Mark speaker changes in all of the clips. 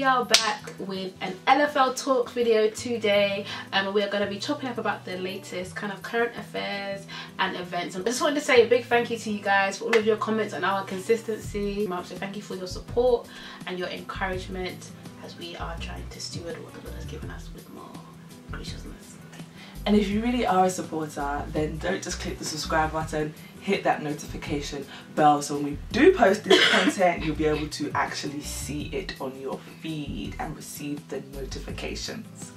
Speaker 1: are back with an LFL Talks video today, and we are going to be chopping up about the latest kind of current affairs and events. And I just wanted to say a big thank you to you guys for all of your comments and our consistency. So thank you for your support and your encouragement as we are trying to steward what the Lord has given us with more graciousness.
Speaker 2: And if you really are a supporter, then don't just click the subscribe button, hit that notification bell so when we do post this content, you'll be able to actually see it on your feed and receive the notifications.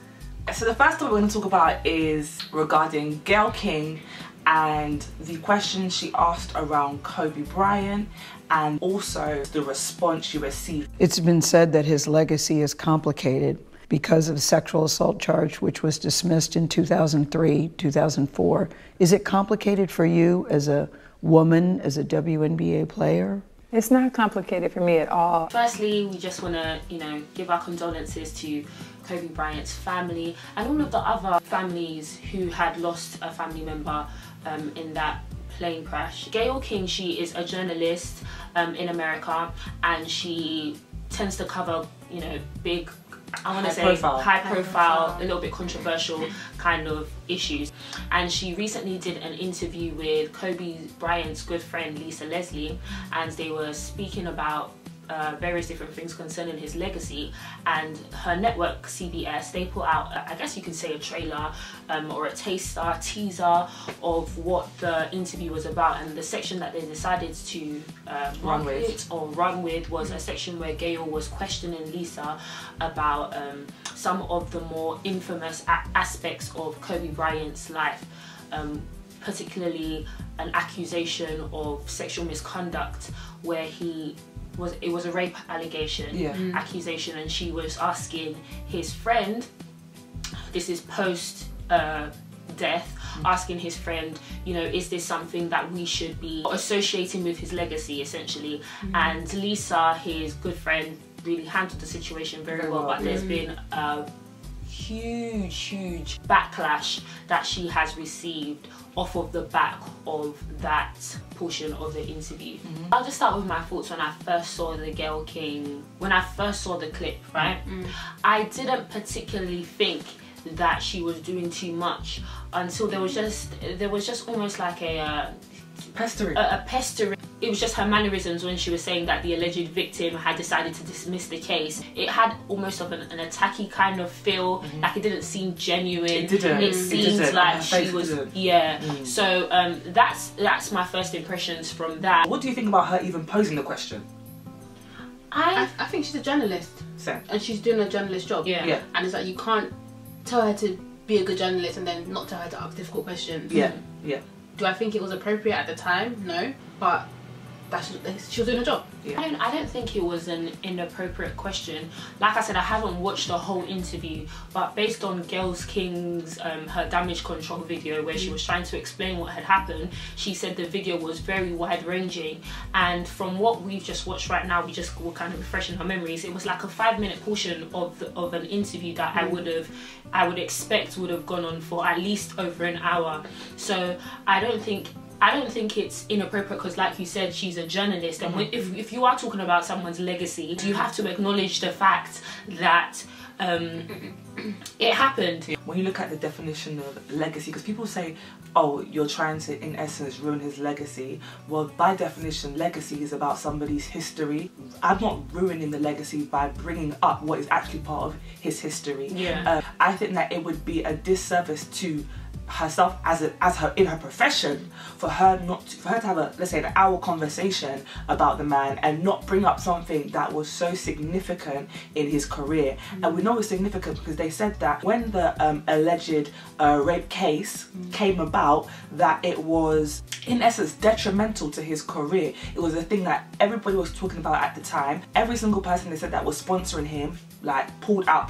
Speaker 2: So the first topic we're going to talk about is regarding Gayle King and the question she asked around Kobe Bryant and also the response she received.
Speaker 3: It's been said that his legacy is complicated because of a sexual assault charge which was dismissed in 2003, 2004. Is it complicated for you as a woman, as a WNBA player?
Speaker 4: It's not complicated for me at all.
Speaker 1: Firstly, we just want to, give our condolences to Kobe Bryant's family and all of the other families who had lost a family member in that plane crash. Gayle King, she is a journalist in America, and she tends to cover, big, high profile, a little bit controversial kind of issues. And she recently did an interview with Kobe Bryant's good friend Lisa Leslie, and they were speaking about various different things concerning his legacy. And her network CBS, they put out, I guess you could say, a trailer or a teaser of what the interview was about, and the section that they decided to run with was a section where Gayle was questioning Lisa about some of the more infamous aspects of Kobe Bryant's life, particularly an accusation of sexual misconduct where it was a rape allegation, accusation, and she was asking his friend, this is post death, asking his friend, is this something that we should be associating with his legacy, essentially. And Lisa, his good friend, really handled the situation very well, but there's been a huge backlash that she has received off of the back of that portion of the interview. I'll just start with my thoughts when I first saw the Gayle King, when I first saw the clip, right? I didn't particularly think that she was doing too much until there was just almost like a pestering. It was just her mannerisms when she was saying that the alleged victim had decided to dismiss the case. It had almost of an attacky kind of feel, like it didn't seem genuine. It didn't. It seemed like she was, So that's my first impressions from that.
Speaker 2: What do you think about her even posing the question?
Speaker 1: I think she's a journalist.
Speaker 2: Same.
Speaker 1: And she's doing a journalist job. Yeah. And it's like, you can't tell her to be a good journalist and then not tell her to ask difficult questions.
Speaker 2: Yeah.
Speaker 1: Do I think it was appropriate at the time? No. But she was doing her job. I don't think it was an inappropriate question. Like I said, I haven't watched the whole interview, but based on Gayle King's her damage control video where she was trying to explain what had happened, she said the video was very wide-ranging, and from what we've just watched right now, we're kind of refreshing her memories. It was like a 5-minute portion of an interview that I would expect would have gone on for at least over an hour. So I don't think it's inappropriate because, like you said, she's a journalist, and if you are talking about someone's legacy, you have to acknowledge the fact that it happened.
Speaker 2: When you look at the definition of legacy, because people say, oh, you're trying to, in essence, ruin his legacy. Well, by definition, legacy is about somebody's history. I'm not ruining the legacy by bringing up what is actually part of his history. I think that it would be a disservice to herself in her profession for her to have a, let's say, an hour conversation about the man and not bring up something that was so significant in his career. And we know it's significant because they said that when the alleged rape case came about, that it was in essence detrimental to his career. It was a thing that everybody was talking about at the time. Every single person they said that was sponsoring him pulled out.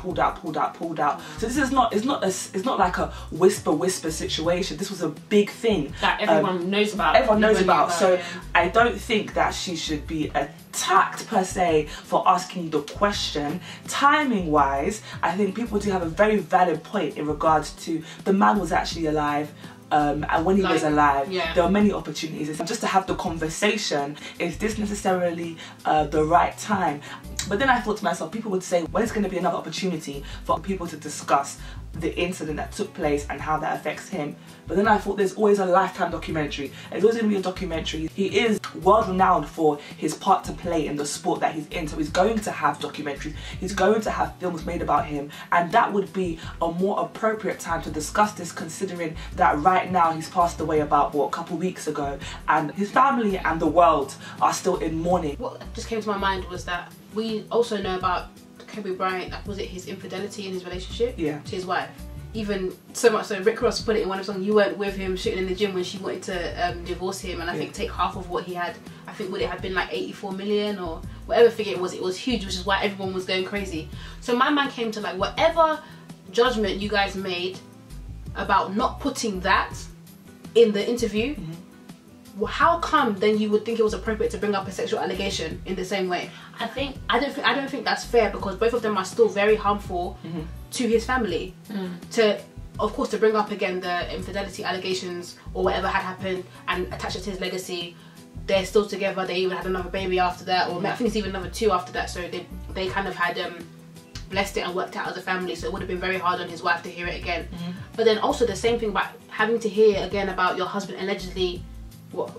Speaker 2: So this is not, it's not like a whisper situation. This was a big thing
Speaker 1: that everyone knows about.
Speaker 2: Everyone knows about. So I don't think that she should be attacked per se for asking the question. Timing wise, I think people do have a very valid point in regards to the man was actually alive. And when he was alive, there were many opportunities. Just to have the conversation, is this necessarily the right time? But then I thought to myself, people would say, when is going to be another opportunity for people to discuss the incident that took place and how that affects him? But then I thought, there's always a Lifetime documentary. There's always going to be a documentary. He is world renowned for his part to play in the sport that he's in, so he's going to have documentaries, he's going to have films made about him, and that would be a more appropriate time to discuss this, considering that right now he's passed away about, what, a couple of weeks ago, and his family and the world are still in mourning.
Speaker 5: What just came to my mind was that we also know about Kobe Bryant, was it his infidelity in his relationship to his wife? Even so much so, Rick Ross put it in one of his songs, you weren't with him shooting in the gym when she wanted to divorce him, and I think take half of what he had. I think would it have been like 84 million or whatever figure it was huge, which is why everyone was going crazy. So my mind came to, like, whatever judgment you guys made about not putting that in the interview, how come then you would think it was appropriate to bring up a sexual allegation in the same way? I don't think that's fair, because both of them are still very harmful to his family. To, of course, to bring up again the infidelity allegations or whatever had happened and attach it to his legacy. They're still together. They even had another baby after that, or I think it's even another 2 after that. So they kind of had blessed it and worked out as a family. So it would have been very hard on his wife to hear it again. But then also the same thing about having to hear again about your husband allegedly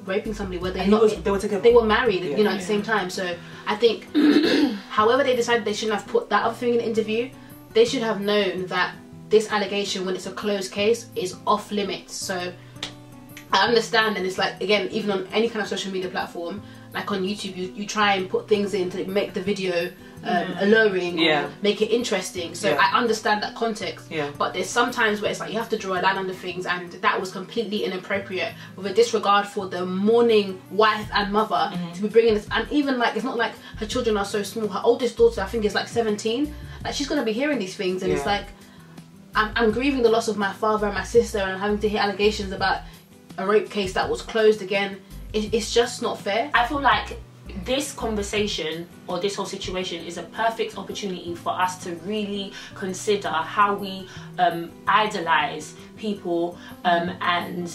Speaker 5: raping somebody where they were together. They were married, you know, at the same time. So I think, however they decided they shouldn't have put that other thing in the interview, they should have known that this allegation, when it's a closed case, is off limits. So I understand, and it's like, again, even on any kind of social media platform, like on YouTube, you try and put things in to make the video alluring or make it interesting. So I understand that context, but there's sometimes where it's like you have to draw a line under things, and that was completely inappropriate with a disregard for the mourning wife and mother to be bringing this. And even, like, it's not like her children are so small. Her oldest daughter, I think, is like 17. Like, she's gonna be hearing these things, and it's like, I'm grieving the loss of my father and my sister, and I'm having to hear allegations about a rape case that was closed again. It's just not fair.
Speaker 1: I feel like this conversation or this whole situation is a perfect opportunity for us to really consider how we idolize people and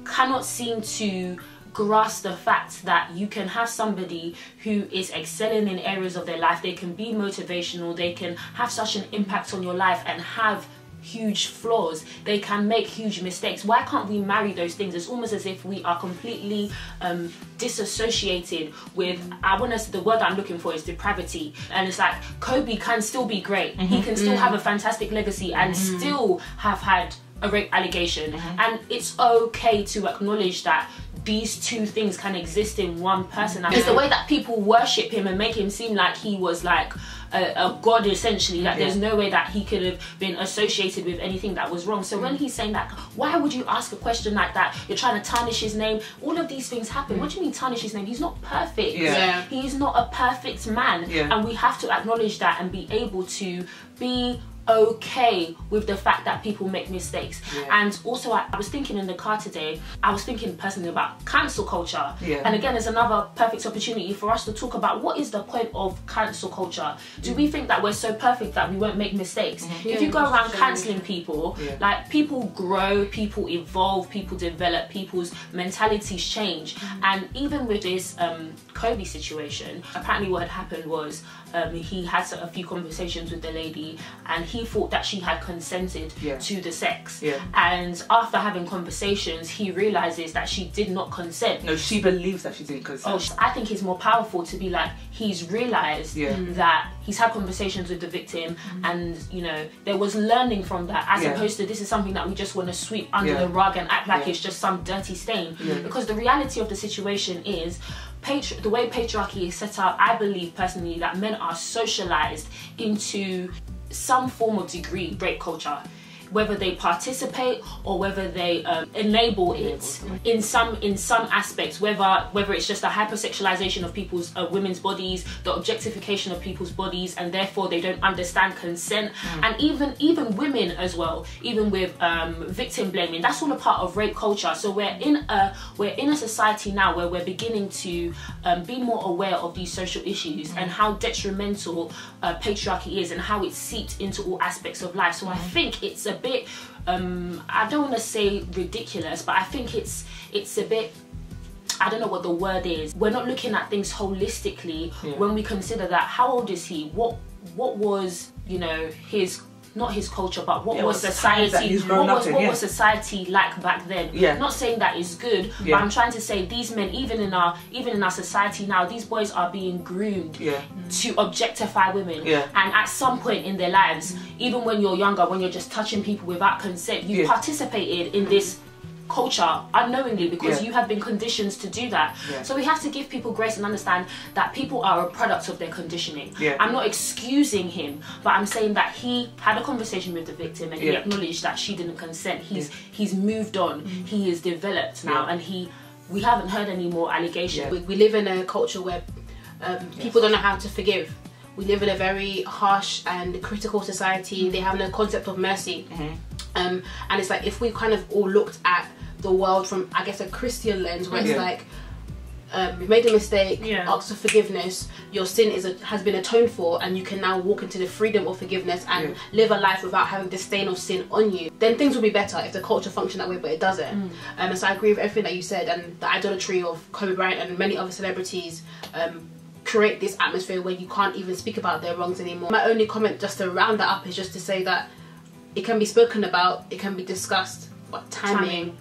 Speaker 1: cannot seem to grasp the fact that you can have somebody who is excelling in areas of their life, they can be motivational, they can have such an impact on your life and have huge flaws, they can make huge mistakes. Why can't we marry those things? It's almost as if we are completely disassociated with, the word that I'm looking for is depravity. And it's like, Kobe can still be great, he can still have a fantastic legacy and still have had a rape allegation, and it's okay to acknowledge that these two things can exist in one person. It's the way that people worship him and make him seem like he was like a god, essentially, that there's no way that he could have been associated with anything that was wrong. So when he's saying that, why would you ask a question like that? You're trying to tarnish his name. All of these things happen. What do you mean tarnish his name? He's not perfect. He's not a perfect man, and we have to acknowledge that and be able to be okay with the fact that people make mistakes. And also I was thinking in the car today, I was thinking personally about cancel culture, and again, there's another perfect opportunity for us to talk about what is the point of cancel culture. Do we think that we're so perfect that we won't make mistakes? If you go around cancelling people, like, people grow, people evolve, people develop, people's mentalities change. And even with this Kobe situation, apparently what had happened was he had a few conversations with the lady, and he thought that she had consented to the sex. And after having conversations, he realizes that she did not consent.
Speaker 2: No, she believes that she didn't consent.
Speaker 1: I think it's more powerful to be like, he's realized that he's had conversations with the victim, and, you know, there was learning from that, as opposed to this is something that we just want to sweep under the rug and act like it's just some dirty stain. Because the reality of the situation is, the way patriarchy is set up, I believe personally that men are socialized into some form of degree rape culture, whether they participate or whether they enable it in some aspects, whether it's just a hypersexualization of people's women's bodies, the objectification of people's bodies, and therefore they don't understand consent. And even women as well, even with victim blaming, that's all a part of rape culture. So we're in a society now where we're beginning to be more aware of these social issues and how detrimental patriarchy is and how it's seeped into all aspects of life. So I think it's a bit I don't want to say ridiculous, but I think it's a bit, I don't know what the word is. We're not looking at things holistically when we consider that. How old is he? What was, you know, his, not his culture, but what was society, what was society like back then? I'm not saying that is good, but I'm trying to say these men, even in our society now, these boys are being groomed to objectify women. And at some point in their lives, even when you're younger, when you're just touching people without consent, you participated in this culture unknowingly because you have been conditioned to do that. So we have to give people grace and understand that people are a product of their conditioning. I'm not excusing him, but I'm saying that he had a conversation with the victim and he acknowledged that she didn't consent. He's moved on. He is developed now, and we haven't heard any more allegations.
Speaker 5: We live in a culture where people don't know how to forgive. We live in a very harsh and critical society. They have no concept of mercy. And it's like, if we kind of all looked at the world from, I guess, a Christian lens, where it's like, you've made a mistake, ask for forgiveness, your sin has been atoned for, and you can now walk into the freedom of forgiveness and live a life without having the stain of sin on you, then things will be better if the culture functioned that way, but it doesn't. And so I agree with everything that you said, and the idolatry of Kobe Bryant and many other celebrities create this atmosphere where you can't even speak about their wrongs anymore. My only comment just to round that up is just to say that it can be spoken about, it can be discussed, but timing,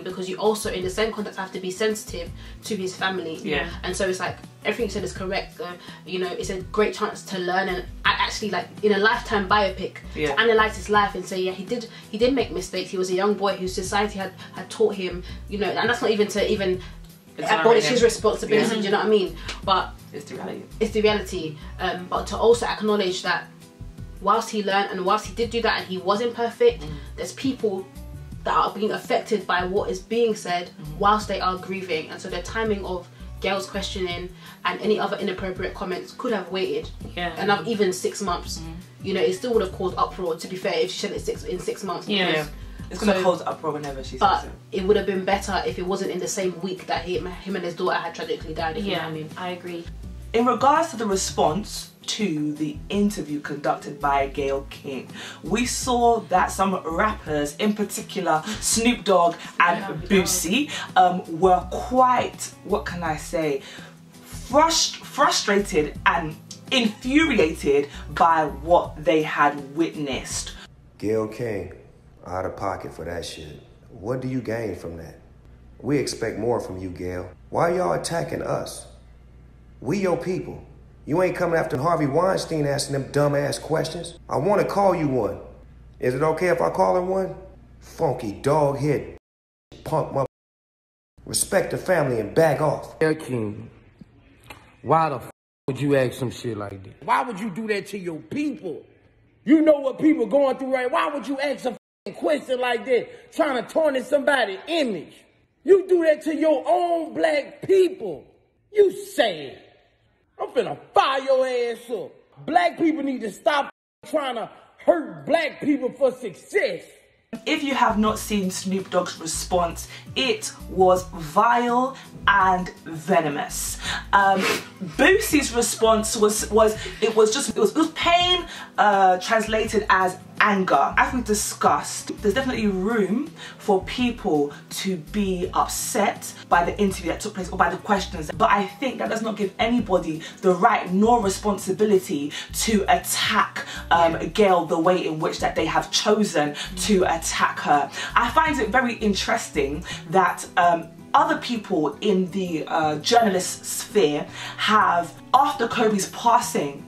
Speaker 5: because you also, in the same context, have to be sensitive to his family. And so it's like, everything you said is correct. You know, it's a great chance to learn and actually, like, in a Lifetime biopic, to analyze his life and say, yeah, he did make mistakes. He was a young boy whose society had taught him, you know, and that's not even to even abolish his responsibility. Do you know what I mean? But
Speaker 2: it's the reality.
Speaker 5: It's the reality. But to also acknowledge that whilst he learned and whilst he did do that and he was imperfect, there's people that are being affected by what is being said whilst they are grieving, and so the timing of Gayle's questioning and any other inappropriate comments could have waited enough, even 6 months. You know, it still would have caused uproar, to be fair, if she said it in 6 months.
Speaker 2: It's going to cause uproar whenever she says
Speaker 5: but
Speaker 2: it.
Speaker 5: It would have been better if it wasn't in the same week that him and his daughter had tragically died, if you know what I mean.
Speaker 1: I agree.
Speaker 2: In regards to the response to the interview conducted by Gayle King, we saw that some rappers, in particular Snoop Dogg and Boosie, were quite, what can I say, frustrated and infuriated by what they had witnessed.
Speaker 6: Gayle King, out of pocket for that shit. What do you gain from that? We expect more from you, Gayle. Why y'all attacking us? We your people. You ain't coming after Harvey Weinstein asking them dumbass questions. I want to call you one. Is it okay if I call him one? Funky dog head punk mother. Respect the family and back off.
Speaker 7: Gayle King, why the f would you ask some shit like that? Why would you do that to your people? You know what people going through, right? Why would you ask a question like that, trying to tarnish somebody's image? You do that to your own black people. You say it. I'm finna fire your ass up. Black people need to stop trying to hurt black people for success.
Speaker 2: If you have not seen Snoop Dogg's response, it was vile and venomous. Boosie's response was pain translated as anger. As we discussed, there's definitely room for people to be upset by the interview that took place or by the questions, but I think that does not give anybody the right nor responsibility to attack Gayle the way in which that they have chosen to attack her. I find it very interesting that other people in the journalist sphere have, after Kobe's passing,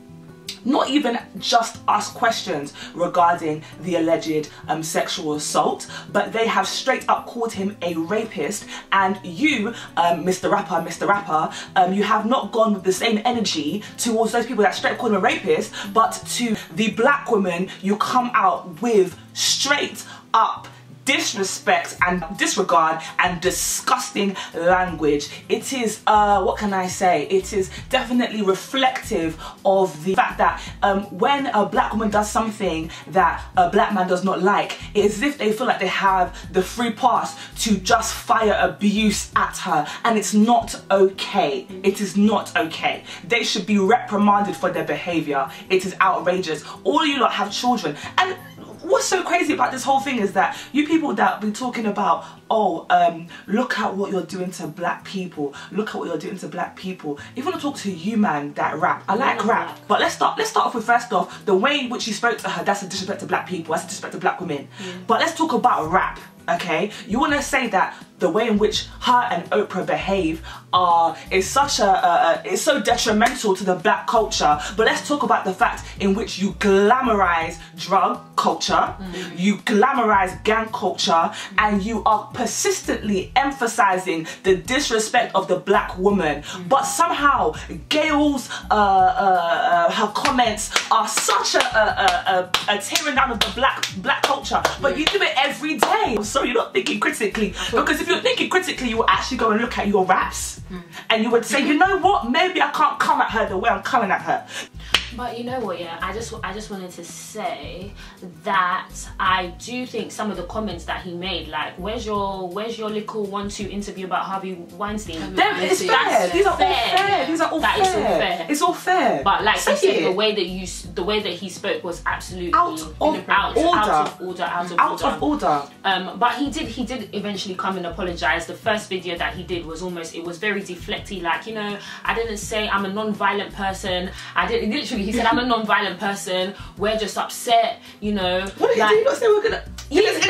Speaker 2: not even just asked questions regarding the alleged sexual assault, but they have straight up called him a rapist. And you, Mr. Rapper, you have not gone with the same energy towards those people that straight up called him a rapist, but to the black woman, you come out with straight up disrespect and disregard and disgusting language. It is, what can I say? It is definitely reflective of the fact that when a black woman does something that a black man does not like, it is as if they feel like they have the free pass to just fire abuse at her, and it's not okay. It is not okay. They should be reprimanded for their behaviour. It is outrageous. All you lot have children, and what's so crazy about this whole thing is that you people that be talking about, oh, look at what you're doing to black people, look at what you're doing to black people. If you want to talk to you, man, that rap, I like rap, but let's start off with, first off, the way in which you spoke to her, that's a disrespect to black people, that's a disrespect to black women. But let's talk about rap. Okay, you want to say that the way in which her and Oprah behave is such it's so detrimental to the black culture, but let's talk about the fact in which you glamorize drug culture, you glamorize gang culture, and you are persistently emphasizing the disrespect of the black woman. But somehow Gayle's her comments are such a tearing down of the black culture, but you do it every day. So you're not thinking critically, because if you're thinking critically, you will actually go and look at your raps and you would say, you know what, maybe I can't come at her the way I'm coming at her.
Speaker 1: But you know what, yeah, I just wanted to say that I do think some of the comments that he made, like, where's your little 1-2 interview about Harvey Weinstein?
Speaker 2: It's fair. These are all fair. These are all fair.
Speaker 1: It's all fair.
Speaker 2: It's all fair.
Speaker 1: But like you said, the way that he spoke was absolutely out of order. But he did eventually come and apologize. The first video that he did was very deflecty, like, you know, I didn't say I'm a non-violent person. He said, I'm a non-violent person, we're just upset, you know.
Speaker 2: What did he do? You not say we're gonna...
Speaker 1: Yes,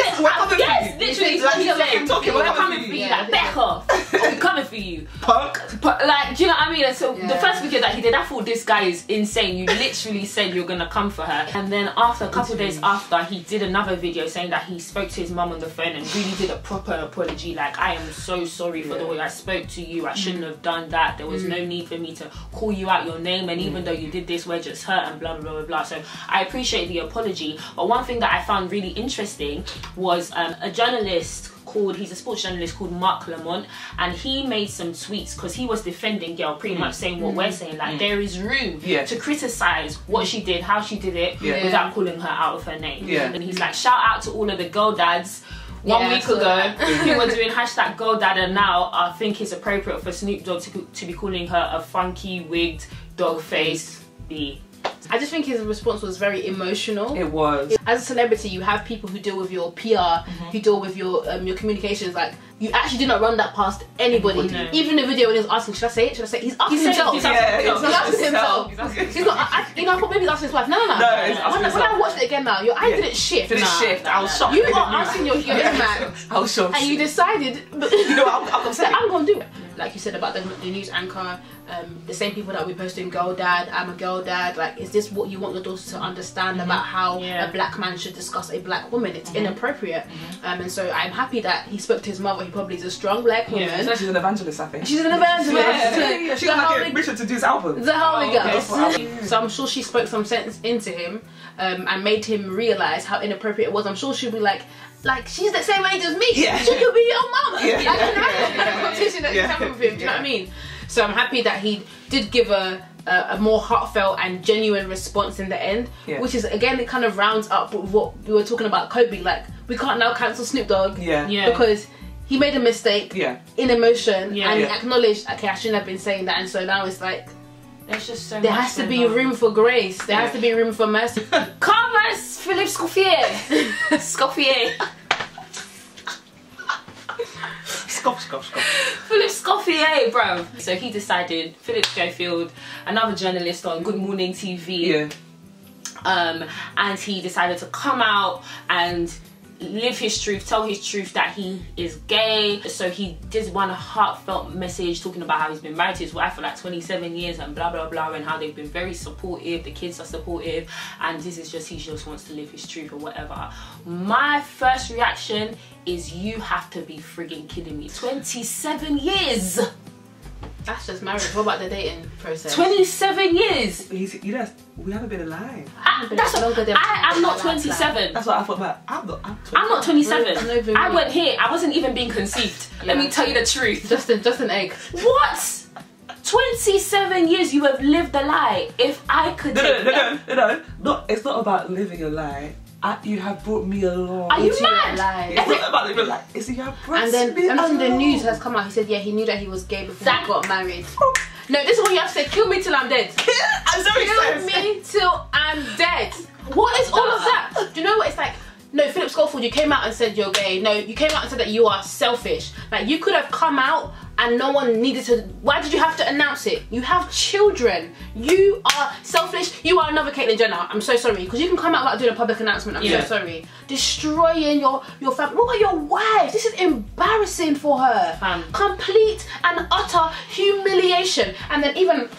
Speaker 1: literally, we're coming for you, like, back off, we're coming for you.
Speaker 2: Punk.
Speaker 1: Like, do you know what I mean? And so the first video that he did, I thought, this guy is insane. You literally said you're gonna come for her. And then after, a couple of days after, he did another video saying that he spoke to his mum on the phone and really did a proper apology. Like, I am so sorry for the way I spoke to you. I shouldn't have done that. There was no need for me to call you out your name. And even though you did this, we're just hurt and blah, blah, blah, blah. So I appreciate the apology. But one thing that I found really interesting was a journalist he's a sports journalist called Mark Lamont, and he made some tweets because he was defending Gayle, pretty much saying what we're saying, like there is room to criticize what she did, how she did it, without calling her out of her name. And he's like, shout out to all of the girl dads 1 week ago who were doing hashtag girl dad, and now I think it's appropriate for Snoop Dogg to be calling her a funky wigged dog face bee.
Speaker 5: I just think his response was very emotional.
Speaker 2: It was.
Speaker 5: As a celebrity, you have people who deal with your PR, who deal with your communications. Like, you actually did not run that past anybody. No. Even the video when he was asking, should I say it? Should I say it? He's asking himself. He's asking himself. He's not. I thought maybe he's asking his wife. No. When I watched it again now, your eye didn't shift.
Speaker 2: I was shocked.
Speaker 5: You are asking your man.
Speaker 2: I was shocked.
Speaker 5: And you decided, you know, I'm gonna do it. Like you said about the news anchor, the same people that we posting girl dad, I'm a girl dad. Like, is this what you want your daughter to understand about how a black man should discuss a black woman? It's inappropriate. And so I'm happy that he spoke to his mother, who probably is a strong black woman.
Speaker 2: So she's an evangelist, I think.
Speaker 5: She's an evangelist.
Speaker 2: She's like a bishop to do his album.
Speaker 5: The Holy Ghost. So I'm sure she spoke some sense into him and made him realise how inappropriate it was. I'm sure she'll be like, she's the same age as me. She could be your mama. Competition that she's having with him. Do you know what I mean? So I'm happy that he did give a more heartfelt and genuine response in the end, which is, again, it kind of rounds up with what we were talking about Kobe. Like, we can't now cancel Snoop Dogg because he made a mistake in emotion and he acknowledged, okay, I shouldn't have been saying that. And so now it's like,
Speaker 1: there's just so
Speaker 5: there
Speaker 1: much
Speaker 5: has to be room for grace. There has to be room for mercy.
Speaker 1: Commerce, Philippe Schofield. Philippe Schofield, bro. So he decided, Philippe Schofield, another journalist on Good Morning TV, and he decided to come out and live his truth, tell his truth that he is gay. So he did one heartfelt message talking about how he's been married to his wife for like 27 years and blah blah blah, and how they've been very supportive, the kids are supportive, and this is just, he just wants to live his truth or whatever. My first reaction is, you have to be frigging kidding me. 27 years!
Speaker 5: That's just marriage. What about the dating process?
Speaker 1: 27 years!
Speaker 2: We haven't been alive.
Speaker 1: I'm not 27.
Speaker 2: That's what I thought about. I'm
Speaker 1: not 27. I went here. I wasn't even being conceived. Let me tell you the truth.
Speaker 5: Just an egg.
Speaker 1: What? 27 years you have lived a lie. If I could
Speaker 2: No, it's not about living a lie. You have brought me along.
Speaker 1: Are you mad?
Speaker 2: It's not about living a lie. It's you have brought
Speaker 5: me along. And then the news has come out. He said, he knew that he was gay before he got married. No, this is what you have to say. Kill me till I'm dead.
Speaker 2: I'm sorry.
Speaker 5: Kill me till I'm dead. What is all of that? Do you know what it's like? no, Philip Schofield, you came out and said you're gay. No, you came out and said that you are selfish. Like, you could have come out and no one needed to. Why did you have to announce it? You have children. You are selfish. You are another Caitlyn Jenner. I'm so sorry. Because you can come out without doing a public announcement. I'm so sorry. Destroying your family. What about your wife? This is embarrassing for her. Complete and utter humiliation. And then even,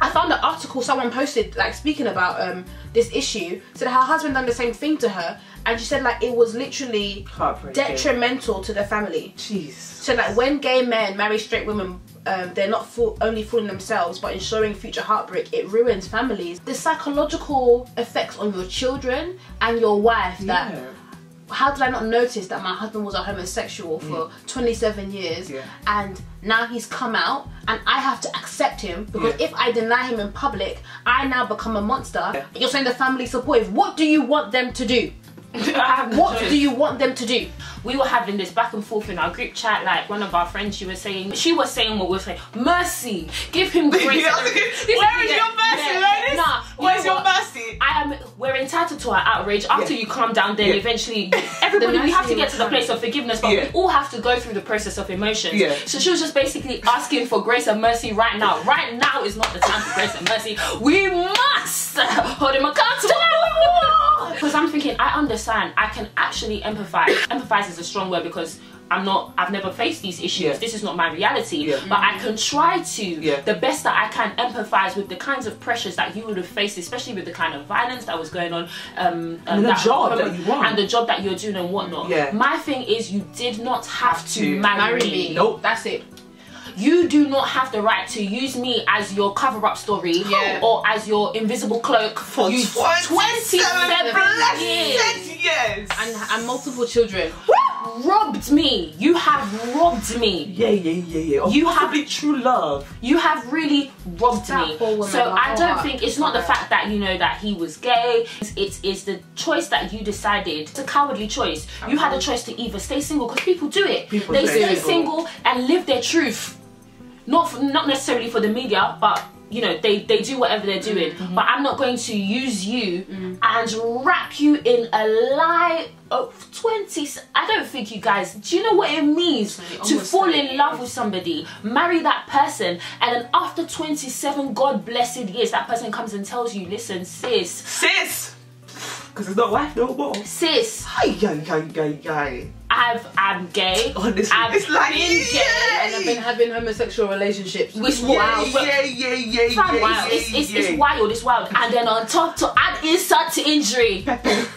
Speaker 5: I found an article someone posted, like, speaking about this issue, said her husband done the same thing to her, and she said, like, it was literally detrimental to their family. Jeez. So, like, when gay men marry straight women, they're not only fooling themselves, but ensuring future heartbreak. It ruins families. The psychological effects on your children and your wife. That, how did I not notice that my husband was a homosexual for 27 years and now he's come out and I have to accept him because if I deny him in public, I now become a monster. You're saying the family supportive. What do you want them to do? What do you want them to do?
Speaker 1: We were having this back and forth in our group chat. Like, one of our friends, she was saying what we're saying. Mercy, give him grace. Where is
Speaker 2: your mercy, ladies?
Speaker 1: Nah,
Speaker 2: where's your mercy?
Speaker 1: We're entitled to our outrage. After you calm down, then eventually everybody, we have to get to the place of forgiveness, but we all have to go through the process of emotions. So she was just basically asking for grace and mercy right now. Right now is not the time for grace and mercy. We must hold him accountable. Because I'm thinking, I understand, I can actually empathize. Empathize is a strong word because I've never faced these issues. This is not my reality. But I can try to, the best that I can, empathize with the kinds of pressures that you would have faced, especially with the kind of violence that was going on. And the job that you want. And the job that you're doing and whatnot. My thing is, you did not have to marry me.
Speaker 5: Nope. That's it.
Speaker 1: You do not have the right to use me as your cover-up story or as your invisible cloak
Speaker 2: for 27 years.
Speaker 5: And multiple children.
Speaker 1: Robbed me. You have robbed me.
Speaker 2: You have true love.
Speaker 1: You have really robbed me. So I don't think it's not the fact that, you know, that he was gay. It's the choice that you decided. It's a cowardly choice. You had a choice to either stay single, because people do it. They stay single and live their truth. Not necessarily for the media, but you know, they do whatever they're doing. But I'm not going to use you and wrap you in a lie of 20s. I don't think you guys, do you know what it means to fall in love with somebody, marry that person, and then after 27 God blessed years, that person comes and tells you, listen, sis,
Speaker 2: because it's not wife no more.
Speaker 1: Sis, I'm gay.
Speaker 2: Honestly,
Speaker 1: I've
Speaker 2: like,
Speaker 1: been gay
Speaker 5: and I've been having homosexual relationships.
Speaker 1: It's wild. It's wild. It's wild. And then on top, to add insult to injury,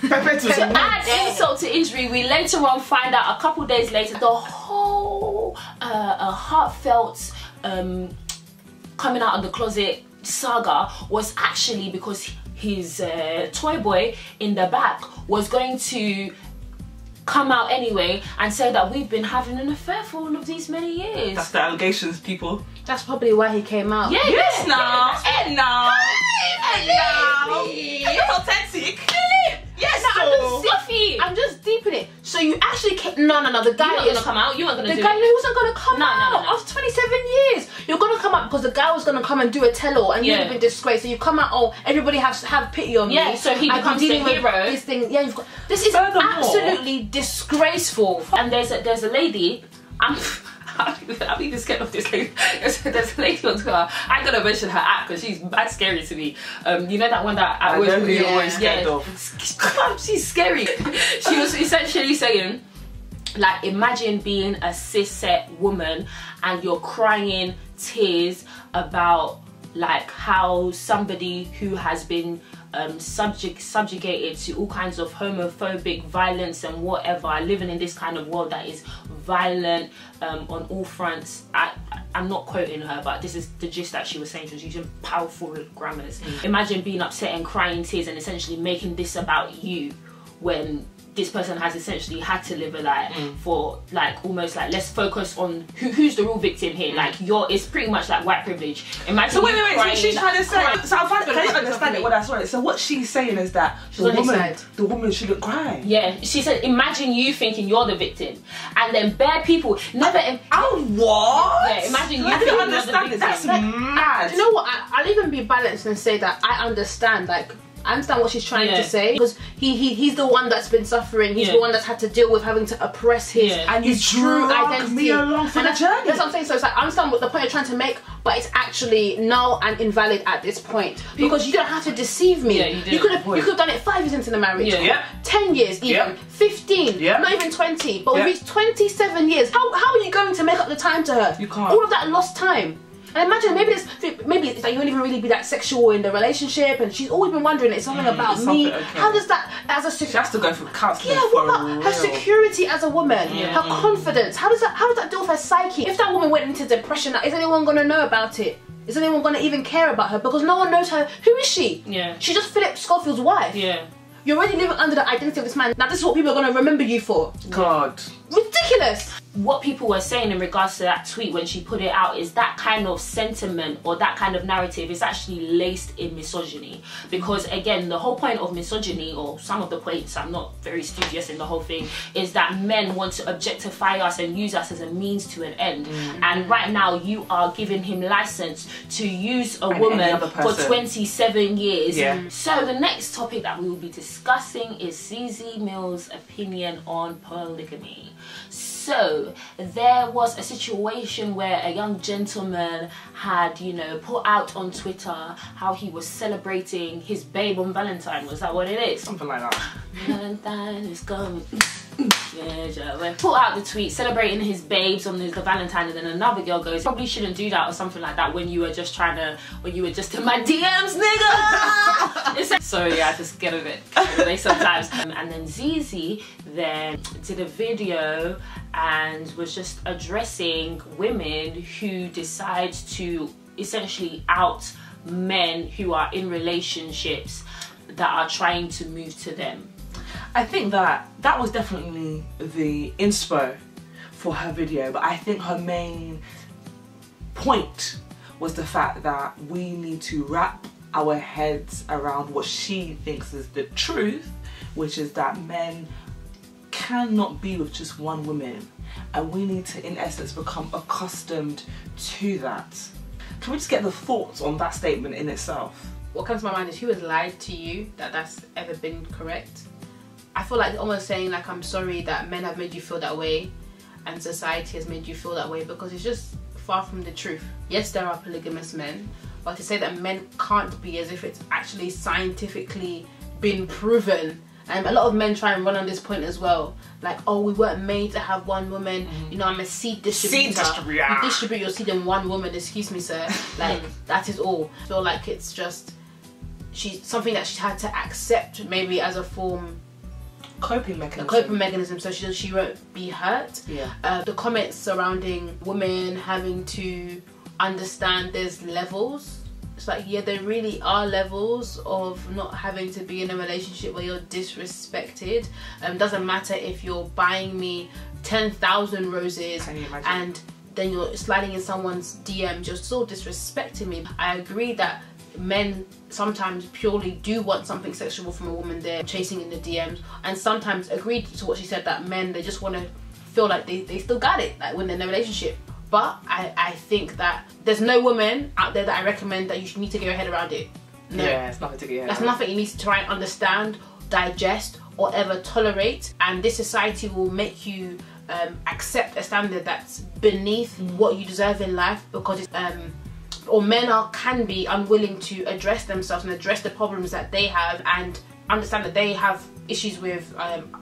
Speaker 1: insult to injury, we later on find out a couple days later the whole heartfelt coming out of the closet saga was actually because his toy boy in the back was going to come out anyway and say that we've been having an affair for all of these many years.
Speaker 2: That's the allegations, people.
Speaker 5: That's probably why he came out.
Speaker 2: Yes, now. That's authentic. Yes,
Speaker 5: I'm just deep in it. So you actually came, no, the guy
Speaker 1: wasn't gonna come out. You weren't gonna do it.
Speaker 5: The guy wasn't gonna come out. After 27 years, you're gonna come out because the guy was gonna come and do a tell-all, and you'd have been disgraced. So you come out. Oh, everybody have pity on me.
Speaker 1: Yeah. So he becomes the hero.
Speaker 5: This thing. Yeah. This is absolutely disgraceful.
Speaker 1: And there's a lady. I'm even scared of this lady. There's a lady on Twitter. I'm gonna mention her app because she's bad scary to me. You know that one that I always scared of. She's scary. She was essentially saying, like, imagine being a cis-het woman and you're crying tears about like how somebody who has been subjugated to all kinds of homophobic violence and whatever, living in this kind of world that is violent on all fronts. I'm not quoting her, but this is the gist that she was saying. She was using powerful grammars. Imagine being upset and crying tears and essentially making this about you when this person has essentially had to live a lie for like almost like, let's focus on who's the real victim here. Like it's pretty much like white privilege. Imagine.
Speaker 2: So wait, so she's trying to say. So I can't understand it when I saw it. So what she's saying is that the woman shouldn't cry.
Speaker 1: Yeah, she said, imagine you thinking you're the victim, and then bare people never.
Speaker 2: What?
Speaker 1: Yeah, imagine you.
Speaker 2: I don't understand it. That's mad.
Speaker 5: Do you know what? I'll even be balanced and say that I understand. Like, I understand what she's trying to say, because he's the one that's been suffering. He's the one that's had to deal with having to oppress his
Speaker 2: and
Speaker 5: his true identity.
Speaker 2: Me along for the journey.
Speaker 5: That's what I'm saying. So it's like, I understand what the point you're trying to make, but it's actually null and invalid at this point, because you don't have to deceive me. You could have done it 5 years into the marriage, 10 years even, 15, not even 20. But with these 27 years, how are you going to make up the time to her?
Speaker 2: You can't.
Speaker 5: All of that lost time. And imagine, maybe it's like you won't even really be that sexual in the relationship, and she's always been wondering, it's something about me. Okay. How does that, as a
Speaker 2: she has to go for counselling?
Speaker 5: Yeah, what about her security as a woman? Her confidence. How does that deal with her psyche? If that woman went into depression, is anyone gonna know about it? Is anyone gonna even care about her? Because no one knows her. Who is she? She's just Philip Schofield's wife. You're already living under the identity of this man. Now this is what people are gonna remember you for.
Speaker 2: God.
Speaker 5: Ridiculous.
Speaker 1: What people were saying in regards to that tweet when she put it out is that kind of sentiment or that kind of narrative is actually laced in misogyny. Because again, the whole point of misogyny, or some of the points, I'm not very studious in the whole thing, is that men want to objectify us and use us as a means to an end. And right now you are giving him license to use a woman for 27 years. So the next topic that we will be discussing is Zeze Mill's opinion on polygamy. So there was a situation where a young gentleman had, you know, put out on Twitter how he was celebrating his babe on Valentine. Was that what it is?
Speaker 2: Something like that.
Speaker 1: Valentine is coming. Put out the tweet celebrating his babes on the Valentine, and then another girl goes, probably shouldn't do that or something like that when you were just in my DMs, nigga. Sorry, I just get a bit carried away sometimes. And then Zeze then did a video and was just addressing women who decide to essentially out men who are in relationships that are trying to move to them.
Speaker 2: I think that was definitely the inspo for her video, but I think her main point was the fact that we need to wrap our heads around what she thinks is the truth, which is that men cannot be with just one woman, and we need to, in essence, become accustomed to that. Can we just get the thoughts on that statement in itself?
Speaker 5: What comes to my mind is, who has lied to you that that's ever been correct? I feel like almost saying like, I'm sorry that men have made you feel that way and society has made you feel that way, because it's just far from the truth. Yes, there are polygamous men, but to say that men can't be, as if it's actually scientifically been proven. And a lot of men try and run on this point as well. Like, oh, we weren't made to have one woman. You know, I'm a seed distributor. You distribute your seed in one woman, excuse me, sir. Like, that is all. I feel like it's just something that she had to accept, maybe as a form
Speaker 2: coping mechanism.
Speaker 5: A coping mechanism, so she won't be hurt. The comments surrounding women having to understand there's levels. It's like, yeah, there really are levels of not having to be in a relationship where you're disrespected. Doesn't matter if you're buying me 10,000 roses and then you're sliding in someone's DMs, you're still disrespecting me. I agree that men sometimes purely do want something sexual from a woman they're chasing in the DMs, and sometimes agreed to what she said, that men, they just want to feel like they still got it, like when they're in a relationship. But I think that there's no woman out there that I recommend that you need to get your head around it. No.
Speaker 2: Yeah, it's nothing to get your head
Speaker 5: That's
Speaker 2: around.
Speaker 5: nothing you need to try and understand, digest, or ever tolerate. And this society will make you accept a standard that's beneath what you deserve in life, because it's, or men can be unwilling to address themselves and address the problems that they have, and understand that they have issues with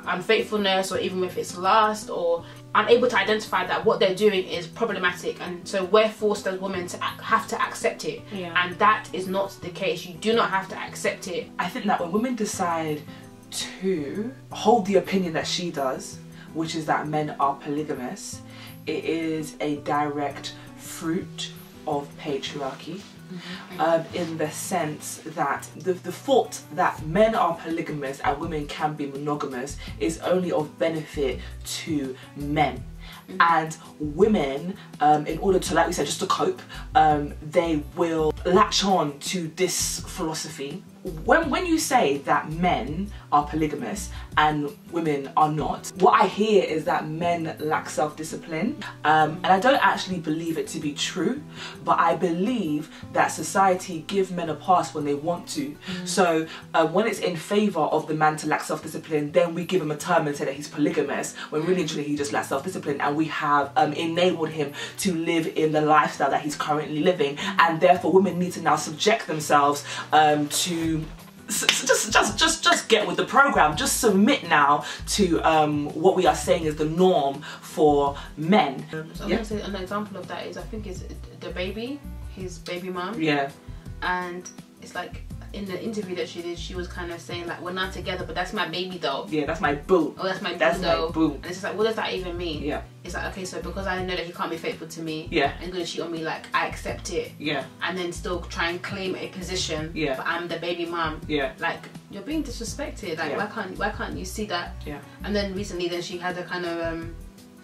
Speaker 5: unfaithfulness, or even if it's lust, or unable to identify that what they're doing is problematic, and so we're forced as women to have to accept it. And that is not the case. You do not have to accept it.
Speaker 2: I think that when women decide to hold the opinion that she does, which is that men are polygamous, it is a direct fruit of patriarchy. In the sense that the thought that men are polygamous and women can be monogamous is only of benefit to men. And women, in order to, like we said, just to cope, they will latch on to this philosophy, when you say that men are polygamous and women are not, what I hear is that men lack self-discipline, and I don't actually believe it to be true, but I believe that society give men a pass when they want to. So when it's in favour of the man to lack self-discipline, then we give him a term and say that he's polygamous, when really and truly he just lacks self-discipline, and we have enabled him to live in the lifestyle that he's currently living, and therefore women need to now subject themselves to just get with the program, just submit now to what we are saying is the norm for men.
Speaker 5: So I'm gonna say an example of that is, I think it's the baby, his baby mum. Yeah. And it's like, in the interview that she did, she was kind of saying like, we're not together, but that's my baby though. Yeah, that's my boo. Oh, that's my boo. That's my boo. And it's just like, what does that even mean? Yeah. It's like, okay, so because I know that he can't be faithful to me, yeah, and gonna cheat on me, like, I accept it. Yeah. And then still try and claim a position. Yeah. But I'm the baby mom. Yeah. Like, you're being disrespected. Like, why can't you see that? Yeah. And then recently, then she had a kind of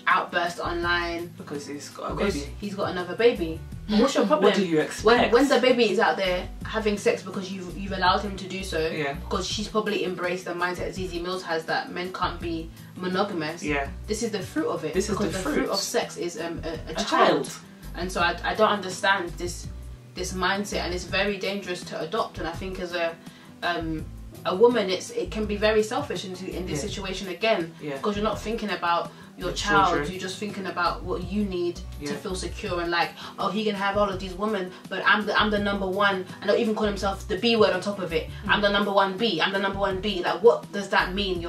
Speaker 5: outburst online because he's got a baby. He's got another baby. But what's your problem? What do you expect? When the baby is out there having sex because you've allowed him to do so, yeah, because she's probably embraced the mindset Zeze Mills has that men can't be monogamous. Yeah. This is the fruit of it. This is the fruit of sex is a child. And so I don't understand this mindset, and it's very dangerous to adopt. And I think as a woman, it can be very selfish in this situation again, because you're not thinking about your child, children. You're just thinking about what you need to feel secure, and like, oh, he can have all of these women, but I'm the number one, and they'll even call himself the B word on top of it. I'm the number one B. I'm the number one B. Like, what does that mean?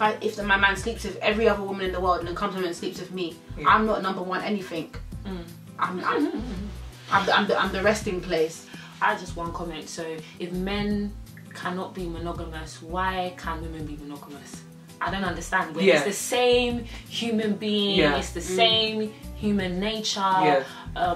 Speaker 5: If my man sleeps with every other woman in the world and then comes home and sleeps with me, I'm not number one anything. I'm the resting place.
Speaker 1: I just one comment. So if men cannot be monogamous, why can women be monogamous? I don't understand. It's the same human being, it's the same human nature.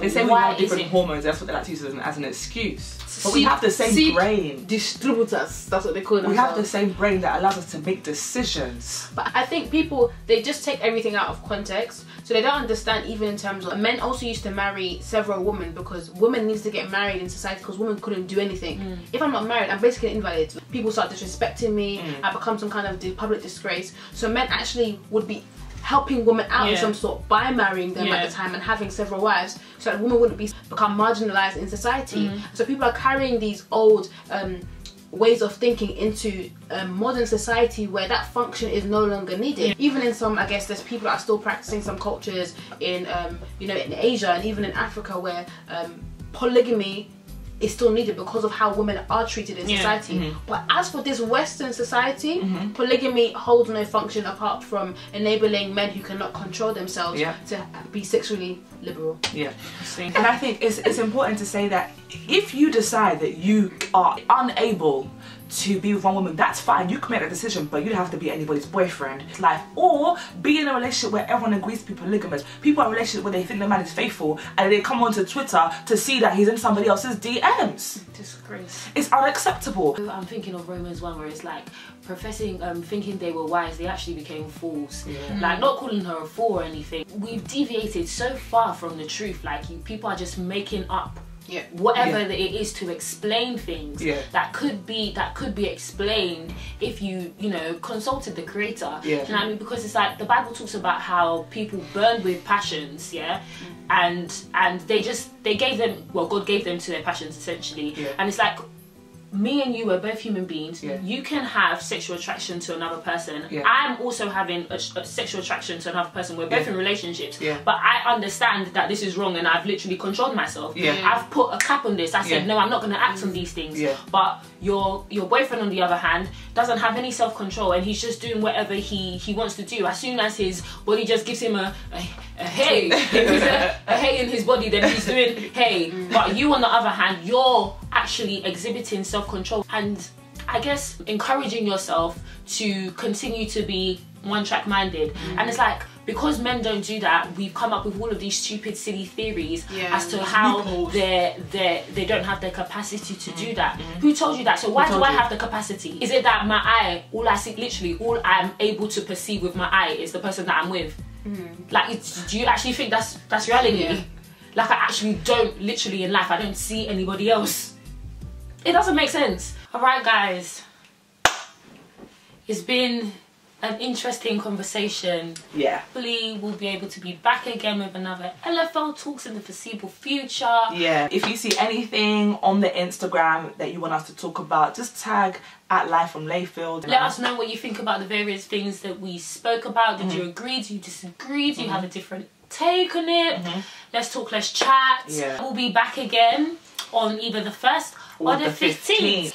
Speaker 2: They say we have different hormones, that's what they like to use as an excuse. But we have the same brain.
Speaker 5: Distributors, that's what they call them.
Speaker 2: We have the same brain that allows us to make decisions.
Speaker 5: But I think people, they just take everything out of context. So they don't understand, even in terms of, men also used to marry several women because women needs to get married in society because women couldn't do anything. If I'm not married, I'm basically an invalid. People start disrespecting me, I become some kind of public disgrace. So men actually would be helping women out in some sort by marrying them at the time and having several wives, so that women wouldn't become marginalized in society. So people are carrying these old ways of thinking into modern society where that function is no longer needed. Even in some, I guess, there's people that are still practicing some cultures in you know, in Asia and even in Africa where polygamy is still needed because of how women are treated in society. But as for this Western society, polygamy holds no function apart from enabling men who cannot control themselves to be sexually liberal.
Speaker 2: And I think it's important to say that if you decide that you are unable to be with one woman, that's fine, you can make that decision, but you don't have to be anybody's boyfriend. Life, or be in a relationship where everyone agrees to be polygamous. People are in a relationship where they think the man is faithful and they come onto Twitter to see that he's in somebody else's DMs.
Speaker 1: Disgrace.
Speaker 2: It's unacceptable.
Speaker 1: I'm thinking of Romans 1 where it's like, professing, thinking they were wise, they actually became fools. Like, not calling her a fool or anything. We've deviated so far from the truth. Like, people are just making up whatever it is to explain things that could be explained if you know, consulted the creator. You know what I mean? Because it's like the Bible talks about how people burned with passions, and they gave them, well, God gave them to their passions essentially. And it's like, me and you are both human beings. You can have sexual attraction to another person. I'm also having a sexual attraction to another person. We're both in relationships. But I understand that this is wrong and I've literally controlled myself. I've put a cap on this. I said, no, I'm not going to act on these things. But your boyfriend, on the other hand, doesn't have any self-control and he's just doing whatever he wants to do. As soon as his body just gives him a hey, if there's a hey in his body, then he's doing hey. But you, on the other hand, you're actually exhibiting self-control and I guess encouraging yourself to continue to be one-track minded. And it's like, because men don't do that, we've come up with all of these stupid, silly theories as to how they don't have the capacity to do that. Who told you that? So why do I have the capacity? Is it that my eye, all I see, literally all I'm able to perceive with my eye is the person that I'm with? Like, do you actually think that's reality? Like, I actually don't, literally in life, I don't see anybody else. It doesn't make sense. Alright guys, it's been an interesting conversation.
Speaker 2: Yeah.
Speaker 1: Hopefully we'll be able to be back again with another LFL Talks in the foreseeable future.
Speaker 2: Yeah. If you see anything on the Instagram that you want us to talk about, just tag at Live from Layfield.
Speaker 1: Let us know what you think about the various things that we spoke about. Did you agree? Do you disagree? Do you have a different take on it? Let's talk, let's chat.
Speaker 2: Yeah.
Speaker 1: We'll be back again on either the 1st or the 15th.